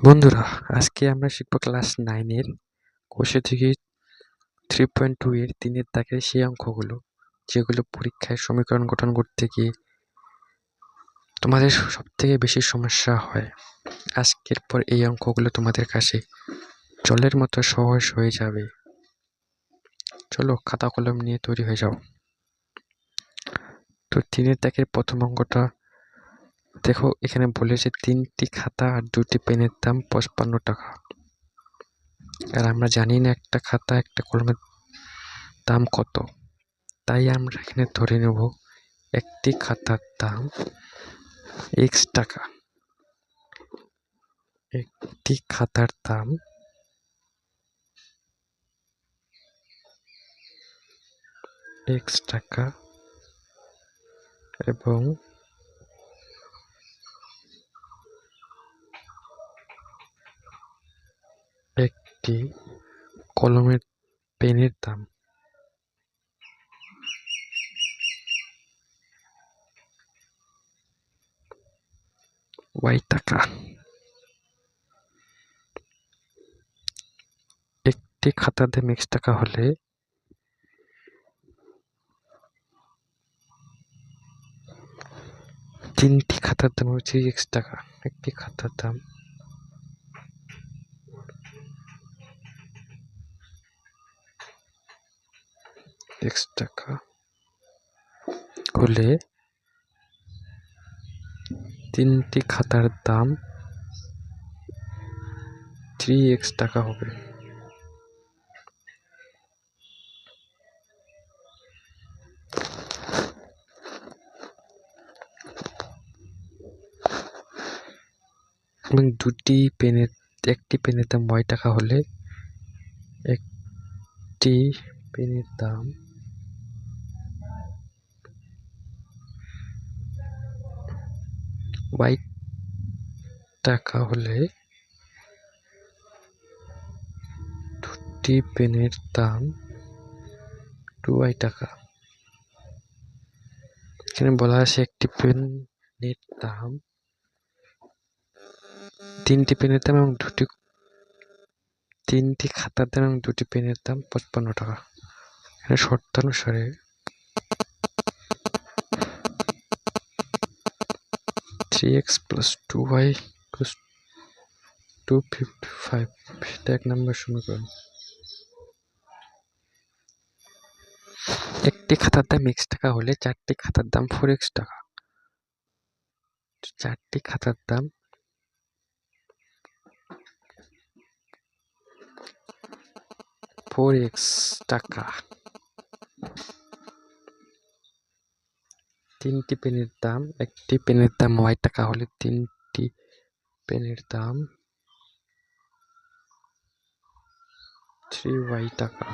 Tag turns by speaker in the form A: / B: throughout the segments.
A: বন্ধুরা, আজকে আমরা শিখব ক্লাস 9 এর কোষে থেকে 3.2 এর 3 এর দাগের সেই অঙ্কগুলো, যেগুলো পরীক্ষায় সমীকরণ গঠন করতে গিয়ে তোমাদের সবথেকে বেশি সমস্যা হয়। আজকের পর এই অঙ্কগুলো তোমাদের কাছে জলের মতো সহজ হয়ে যাবে। চলো খাতা কলম নিয়ে তৈরি হয়ে যাও। তো 3 এর দাগের প্রথম অঙ্কটা দেখো, এখানে বলেছে 3টি খাতা আর 2টি পেনের দাম 55 টাকা। আর আমরা জানি না একটা খাতা একটা কলমের দাম কত, তাই আমরা এখানে ধরে নেব একটি খাতার দাম x টাকা। একটি খাতার দাম x টাকা এবং একটি কলমের পেনের দাম y টাকা। একটি খাতার দাম x টাকা হলে তিনটি খাতার দাম হচ্ছে x টাকা। একটি খাতার দাম x টাকা হলে তিনটি খাতার দাম 3x টাকা হবে। এবং একটি পেনের দাম y টাকা হলে একটি পেনের দাম y টাকা হলে দুটি পেনের দাম 2y টাকা। এখানে বলা আছে একটি পেনের দাম, তিনটি পেনের দাম এবং তিনটি খাতার দাম এবং দুটি পেনের দাম 55 টাকা। এখানে শর্তানুসারে three x plus 2y equals 255, এটা 1 নম্বর সমীকরণ। একটি খাতার দাম x টাকা হলে চারটি খাতার দাম 4x টাকা। চারটি খাতার দাম x টাকা। তিনটি পেনের দাম, একটি পেনের দাম y টাকা হলে তিনটি পেনের দাম 3y টাকা।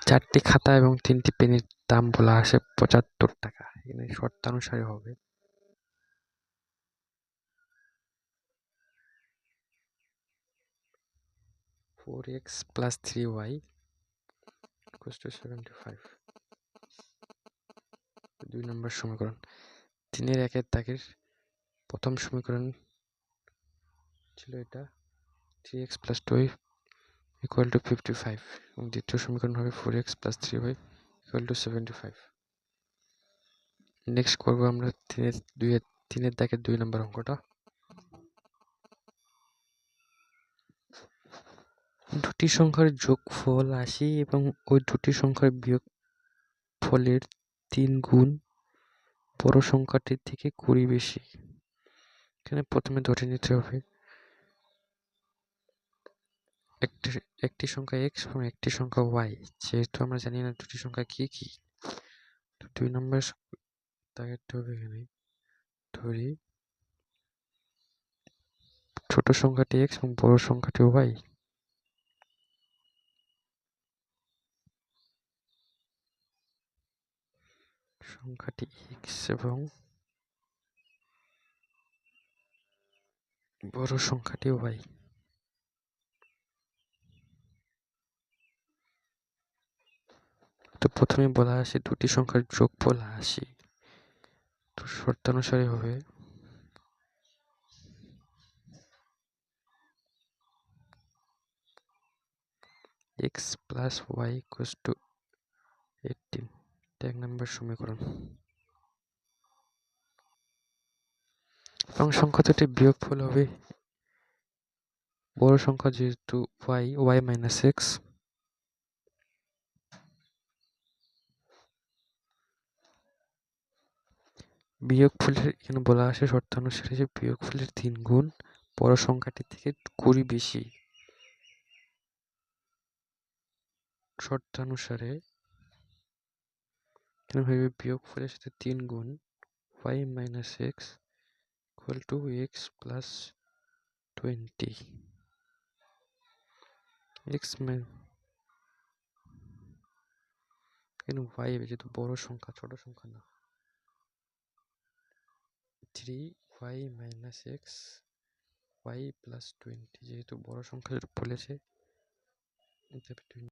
A: চারটি খাতা এবং তিনটি পেনের দাম বলা আছে 75 টাকা। এখানে শর্তানুসারে হবে 4x plus 3y equals to 75। 2 নম্বর সমীকরণ। 3 এর 1 এর দাগের প্রথম সমীকরণ ছিল এটা, 3x plus 2y equal to 55, এবং দ্বিতীয় সমীকরণ হবে 4x plus 3y equal to 75। Next করবো আমরা 3 এর দাগের 2 নম্বর অঙ্কটা। দুটি সংখ্যার যোগফল 80 এবং ওই দুটি সংখ্যার বিয়োগফলের 3 গুণ বড় সংখ্যাটির থেকে 20 বেশি। এখানে প্রথমে ধরে নিতে হবে একটি সংখ্যা x এবং একটি সংখ্যা y। যেহেতু আমরা জানি না দুটি সংখ্যা কি কি, তো 2 নম্বর দাগেরটা হবে এখানে ধরি ছোট সংখ্যাটি x এবং বড় সংখ্যাটি y। সংখ্যাটি x এবং বড় সংখ্যাটি y। তো প্রথমে বলা আছে দুটি সংখ্যার যোগফল 80, তো শর্তানুসারে হবে X plus Y equals to 18, 1 নম্বর সমীকরণ। এবং সংখ্যা দুটি বিয়োগফল হবে বড় সংখ্যা যেহেতু y মাইনাস এক্স, বিয়োগফলের এখানে বলা আছে শর্তানুসারে যে বিয়োগফলের 3 গুণ বড় সংখ্যাটির থেকে 20 বেশি। শর্তানুসারে এখানে হবে বিয়োগফলের সাথে 3 গুণ y minus x equal to x plus 20। X এখানে y যেহেতু বড় সংখ্যা ছোট সংখ্যা না, 3y minus x y plus 20 যেহেতু বড় সংখ্যা বলেছে